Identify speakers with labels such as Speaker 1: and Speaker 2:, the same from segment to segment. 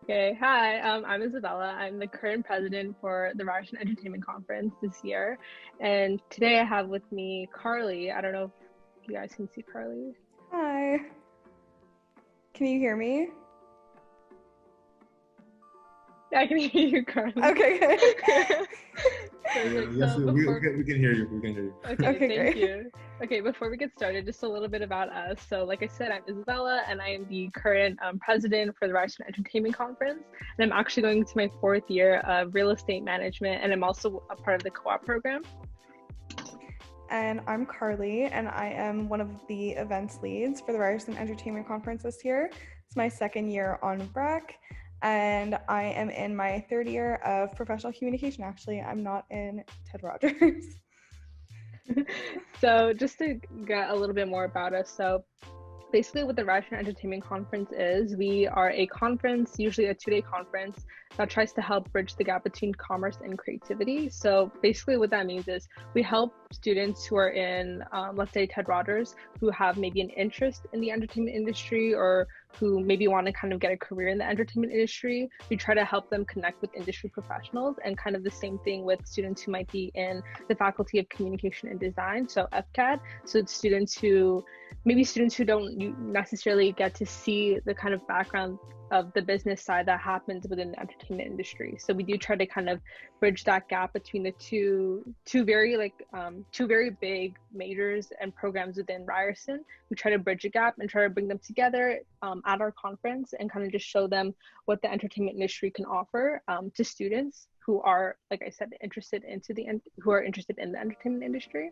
Speaker 1: Okay, hi, I'm Isabella. I'm the current president for the Ryerson Entertainment Conference this year. And today I have with me Carly. I don't know if you guys can see Carly.
Speaker 2: Hi. Can you hear me?
Speaker 1: Yeah, I can hear you, Carly.
Speaker 2: Okay, good.
Speaker 1: Perfect.
Speaker 3: Yes,
Speaker 1: So before,
Speaker 3: we can hear you. We can hear you.
Speaker 1: okay,
Speaker 2: Okay,
Speaker 1: thank
Speaker 2: great.
Speaker 1: you. Okay, before we get started, just a little bit about us. So, like I said, I'm Isabella, and I am the current president for the Ryerson Entertainment Conference. And I'm actually going to my fourth year of real estate management, and I'm also a part of the co-op program.
Speaker 2: And I'm Carly, and I am one of the events leads for the Ryerson Entertainment Conference this year. It's my second year on BRAC, and I am in my third year of professional communication. Actually, I'm not in Ted Rogers.
Speaker 1: So just to get a little bit more about us, so basically what the Ryerson Entertainment Conference is, we are a conference, usually a 2-day conference, that tries to help bridge the gap between commerce and creativity. So basically what that means is we help students who are in, let's say Ted Rogers, who have maybe an interest in the entertainment industry or who maybe want to kind of get a career in the entertainment industry. We try to help them connect with industry professionals, and kind of the same thing with students who might be in the Faculty of Communication and Design, so FCAD. So it's students who don't necessarily get to see the kind of background of the business side that happens within the entertainment industry. So we do try to kind of bridge that gap between the two very big majors and programs within Ryerson. We try to bridge a gap and try to bring them together at our conference and kind of just show them what the entertainment industry can offer to students who are, like I said, interested in the entertainment industry.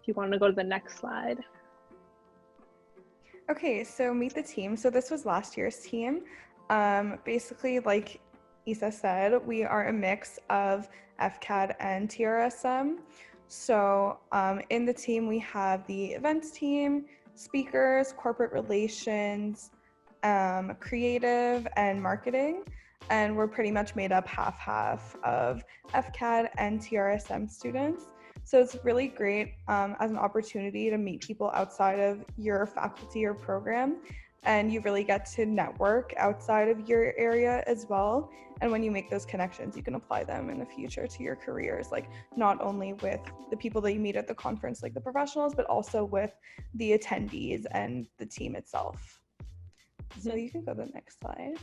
Speaker 1: If you want to go to the next slide.
Speaker 2: Okay, so meet the team. So this was last year's team. Basically, like Isa said, we are a mix of FCAD and TRSM. So in the team, we have the events team, speakers, corporate relations, creative, and marketing. And we're pretty much made up half of FCAD and TRSM students. So it's really great as an opportunity to meet people outside of your faculty or program, and you really get to network outside of your area as well. And when you make those connections, you can apply them in the future to your careers, like not only with the people that you meet at the conference, like the professionals, but also with the attendees and the team itself. So you can go to the next slide.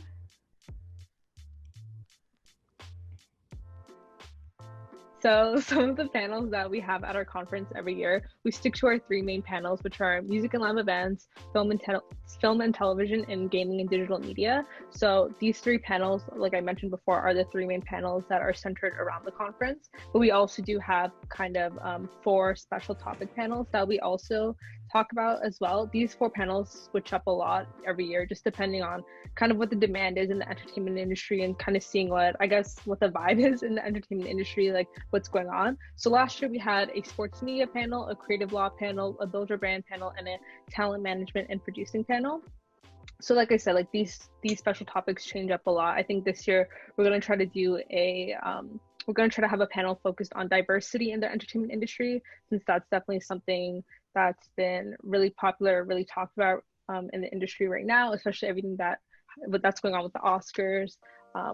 Speaker 1: So some of the panels that we have at our conference every year, we stick to our 3 main panels, which are music and live events, film and television, and gaming and digital media. So these 3 panels, like I mentioned before, are the 3 main panels that are centered around the conference. But we also do have kind of 4 special topic panels that we also talk about as well. These 4 panels switch up a lot every year, just depending on kind of what the demand is in the entertainment industry and kind of seeing what the vibe is in the entertainment industry, like what's going on. So last year we had a sports media panel, a creative law panel, a build your brand panel, and a talent management and producing panel. So like I said, like these special topics change up a lot. I think this year we're going to try to do we're going to try to have a panel focused on diversity in the entertainment industry, since that's definitely something that's been really popular, really talked about in the industry right now, especially everything that's going on with the Oscars.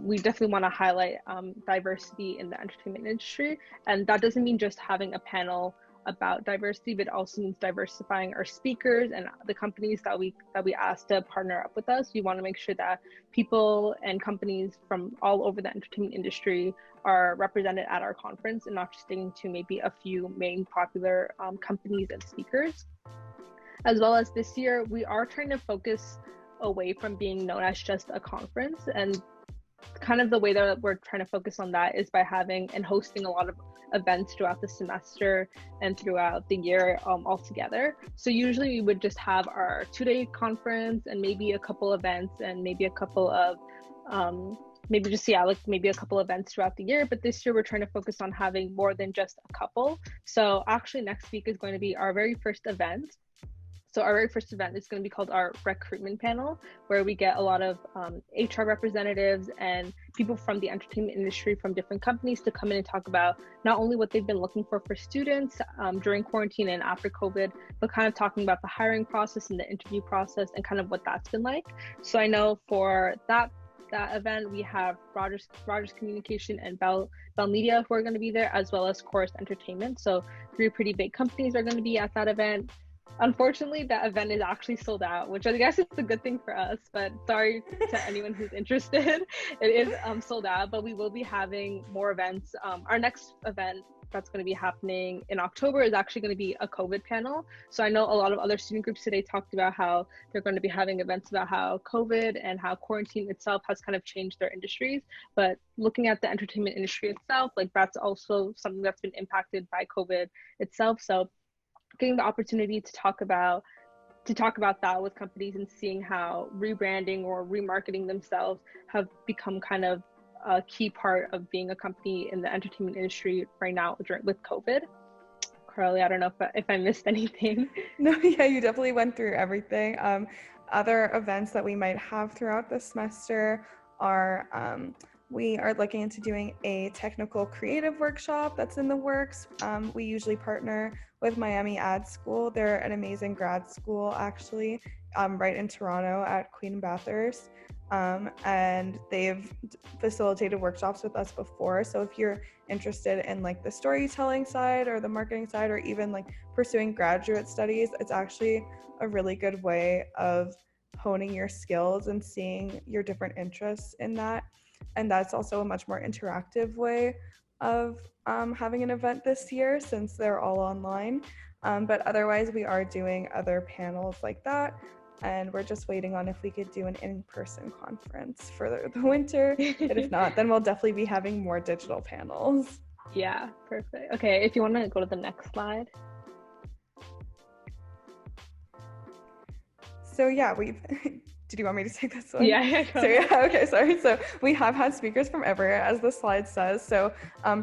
Speaker 1: We definitely want to highlight diversity in the entertainment industry, and that doesn't mean just having a panel about diversity, but also means diversifying our speakers and the companies that we ask to partner up with us. We want to make sure that people and companies from all over the entertainment industry are represented at our conference and not just sticking to maybe a few main popular companies and speakers. As well as this year, we are trying to focus away from being known as just a conference, and kind of the way that we're trying to focus on that is by having and hosting a lot of events throughout the semester and throughout the year all together. So usually we would just have our 2-day conference and maybe a couple events and maybe a couple of maybe a couple events throughout the year. But this year we're trying to focus on having more than just a couple. So actually next week is going to be our very first event. So our very first event is going to be called our recruitment panel, where we get a lot of HR representatives and people from the entertainment industry from different companies to come in and talk about not only what they've been looking for students during quarantine and after COVID, but kind of talking about the hiring process and the interview process and kind of what that's been like. So I know for that that event, we have Rogers Communication and Bell Media who are going to be there, as well as Chorus Entertainment. So 3 pretty big companies are going to be at that event. Unfortunately, that event is actually sold out, which I guess is a good thing for us, but sorry to anyone who's interested. It is sold out, but we will be having more events. Our next event that's going to be happening in October is actually going to be a COVID panel. So I know a lot of other student groups today talked about how they're going to be having events about how COVID and how quarantine itself has kind of changed their industries. But looking at the entertainment industry itself, like that's also something that's been impacted by COVID itself. So getting the opportunity to talk about that with companies and seeing how rebranding or remarketing themselves have become kind of a key part of being a company in the entertainment industry right now with COVID. Carly, I don't know if I missed anything.
Speaker 2: No, yeah, you definitely went through everything. Other events that we might have throughout the semester are we are looking into doing a technical creative workshop that's in the works. We usually partner with Miami Ad School. They're an amazing grad school, actually, right in Toronto at Queen Bathurst. And they've facilitated workshops with us before. So if you're interested in like the storytelling side or the marketing side, or even like pursuing graduate studies, it's actually a really good way of honing your skills and seeing your different interests in that. And that's also a much more interactive way of having an event this year, since they're all online. But otherwise, we are doing other panels like that. And we're just waiting on if we could do an in-person conference for the winter. But if not, then we'll definitely be having more digital panels.
Speaker 1: Yeah, perfect. Okay, if you want to go to the next slide.
Speaker 2: So yeah, did you want me to take this one?
Speaker 1: Yeah.
Speaker 2: Okay, sorry. So we have had speakers from everywhere, as the slide says. So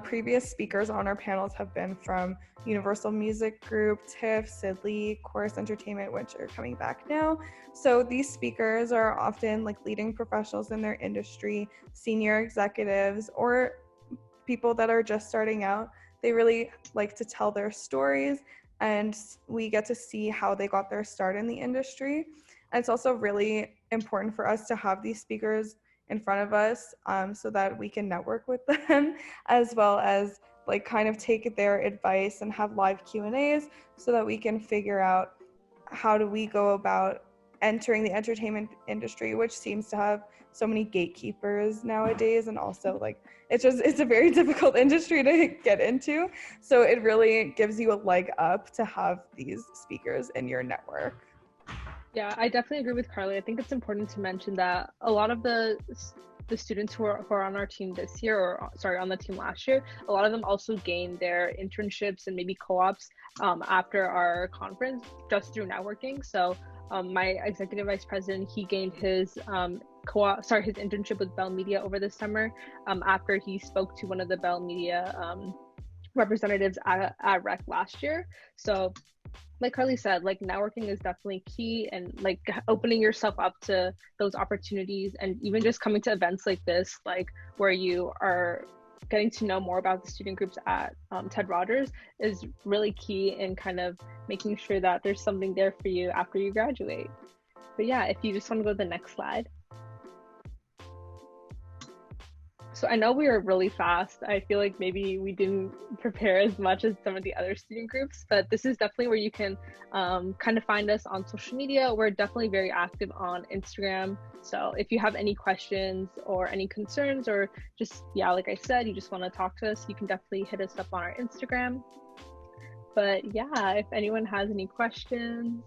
Speaker 2: previous speakers on our panels have been from Universal Music Group, TIFF, Sidley, Chorus Entertainment, which are coming back now. So these speakers are often like leading professionals in their industry, senior executives, or people that are just starting out. They really like to tell their stories, and we get to see how they got their start in the industry. And it's also really important for us to have these speakers in front of us so that we can network with them, as well as like kind of take their advice and have live Q&As so that we can figure out how do we go about entering the entertainment industry, which seems to have so many gatekeepers nowadays. And also like, it's a very difficult industry to get into. So it really gives you a leg up to have these speakers in your network.
Speaker 1: Yeah, I definitely agree with Carly. I think it's important to mention that a lot of the students who are on our team this year, or sorry, on the team last year, a lot of them also gained their internships and maybe co-ops after our conference just through networking. So my executive vice president, he gained his his internship with Bell Media over the summer after he spoke to one of the Bell Media representatives at REC last year. So like Carly said, like networking is definitely key, and like opening yourself up to those opportunities, and even just coming to events like this, like where you are getting to know more about the student groups at Ted Rogers, is really key in kind of making sure that there's something there for you after you graduate. But yeah, if you just want to go to the next slide. So I know we were really fast. I feel like maybe we didn't prepare as much as some of the other student groups, but this is definitely where you can kind of find us on social media. We're definitely very active on Instagram. So if you have any questions or any concerns, or just, yeah, like I said, you just want to talk to us, you can definitely hit us up on our Instagram. But yeah, if anyone has any questions.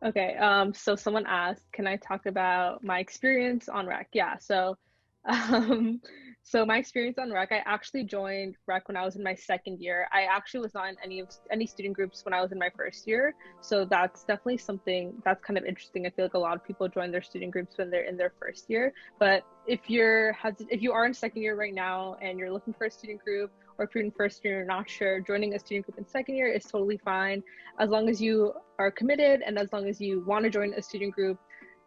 Speaker 1: Okay, so someone asked, can I talk about my experience on REC? Yeah, so my experience on REC, I actually joined REC when I was in my second year. I actually was not in any student groups when I was in my first year. So that's definitely something that's kind of interesting. I feel like a lot of people join their student groups when they're in their first year. But if you are in second year right now and you're looking for a student group, or if you're in first year and you're not sure, joining a student group in second year is totally fine, as long as you are committed and as long as you want to join a student group,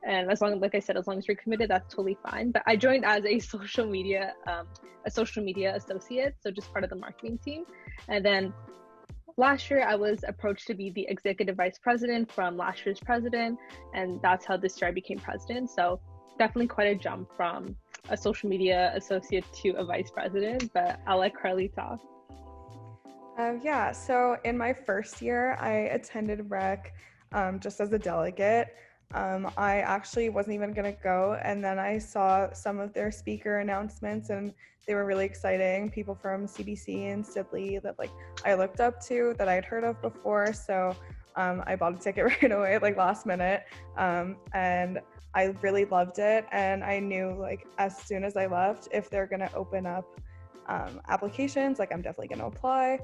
Speaker 1: and as long, like I said, as long as you're committed, that's totally fine. But I joined as a social media associate, so just part of the marketing team. And then last year I was approached to be the executive vice president from last year's president, and that's how this year I became president. So definitely quite a jump from a social media associate to a vice president, but I'll let Carly talk.
Speaker 2: Yeah, so in my first year, I attended rec just as a delegate. I actually wasn't even going to go, and then I saw some of their speaker announcements, and they were really exciting. People from CBC and Sidley that like I looked up to, that I'd heard of before. So I bought a ticket right away, like last minute, and I really loved it. And I knew like as soon as I left, if they're going to open up applications, like I'm definitely going to apply.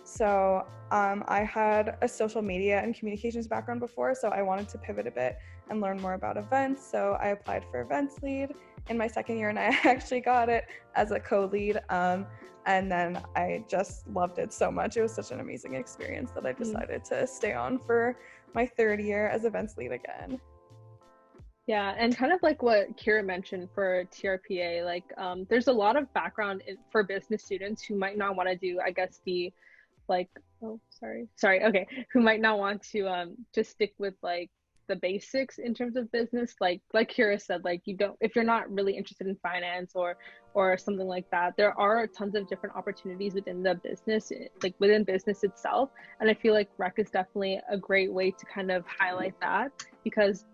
Speaker 2: So I had a social media and communications background before, so I wanted to pivot a bit and learn more about events. So I applied for events lead in my second year, and I actually got it as a co-lead. And then I just loved it so much. It was such an amazing experience that I decided to stay on for my third year as events lead again.
Speaker 1: Yeah, and kind of like what Kira mentioned for TRPA, like there's a lot of background for business students who might not want to do, I guess, the like, oh, sorry, okay, who might not want to just stick with like the basics in terms of business. Like Kira said, like you don't, if you're not really interested in finance or something like that, there are tons of different opportunities within the business, like within business itself. And I feel like rec is definitely a great way to kind of highlight that, because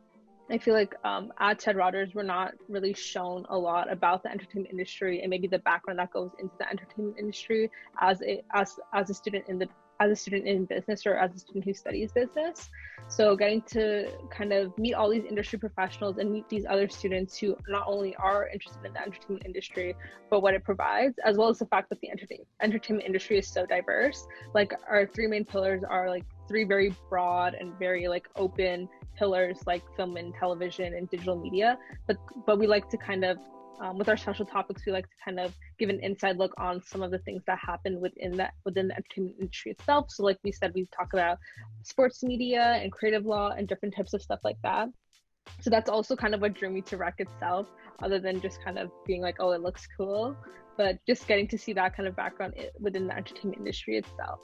Speaker 1: I feel like at Ted Rogers, we're not really shown a lot about the entertainment industry and maybe the background that goes into the entertainment industry as a student in business, or as a student who studies business. So getting to kind of meet all these industry professionals and meet these other students who not only are interested in the entertainment industry, but what it provides, as well as the fact that the entertainment industry is so diverse. Like our three main pillars are like three very broad and very like open pillars, like film and television and digital media, but we like to kind of with our special topics, we like to kind of give an inside look on some of the things that happen within the entertainment industry itself. So like we said, we talk about sports media and creative law and different types of stuff like that. So that's also kind of what drew me to rec itself, other than just kind of being like, oh, it looks cool, but just getting to see that kind of background within the entertainment industry itself.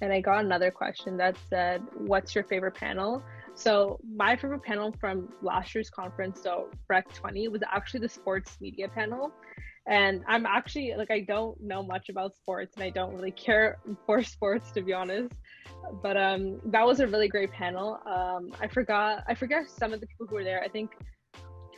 Speaker 1: And I got another question that said, what's your favorite panel? So my favorite panel from last year's conference, so Rec 20, was actually the sports media panel. And I'm actually like, I don't know much about sports and I don't really care for sports, to be honest. But that was a really great panel. I forgot some of the people who were there. I think,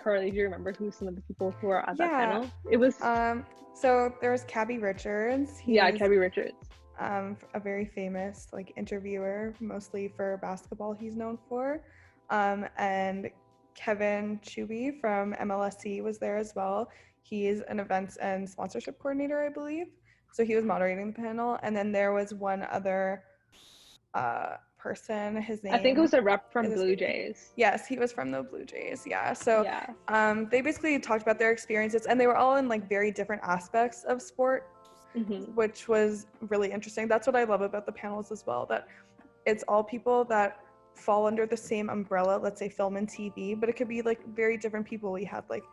Speaker 1: Carly, do you remember who some of the people who were at that panel? It was
Speaker 2: so there was Cabby Richards.
Speaker 1: Cabby Richards.
Speaker 2: A very famous like interviewer, mostly for basketball he's known for. And Kevin Chubby from MLSE was there as well. He's an events and sponsorship coordinator, I believe. So he was moderating the panel. And then there was one other person, his name,
Speaker 1: I think it was a rep from Blue Jays.
Speaker 2: Yes, he was from the Blue Jays. Yeah. So they basically talked about their experiences, and they were all in like very different aspects of sport. Mm-hmm. Which was really interesting. That's what I love about the panels as well, that it's all people that fall under the same umbrella, let's say film and TV, but it could be like very different people. We had like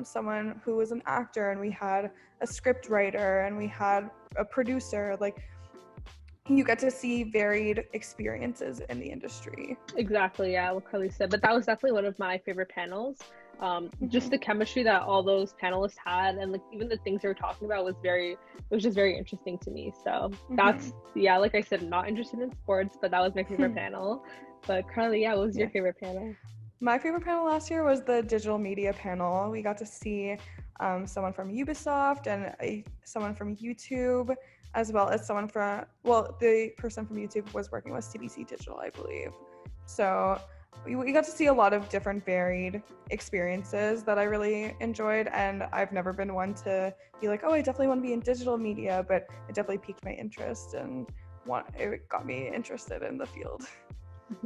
Speaker 2: someone who was an actor, and we had a script writer, and we had a producer. Like you get to see varied experiences in the industry.
Speaker 1: Exactly, yeah, what Carly said. But that was definitely one of my favorite panels. Just the chemistry that all those panelists had, and like even the things they were talking about was just very interesting to me. So that's like I said, not interested in sports, but that was my favorite panel. But Carly, what was your favorite panel?
Speaker 2: My favorite panel last year was the digital media panel. We got to see someone from Ubisoft and someone from YouTube, as well as someone from, the person from YouTube was working with CBC Digital, I believe. So we got to see a lot of different varied experiences that I really enjoyed, and I've never been one to be like, oh, I definitely want to be in digital media, but it definitely piqued my interest and it got me interested in the field.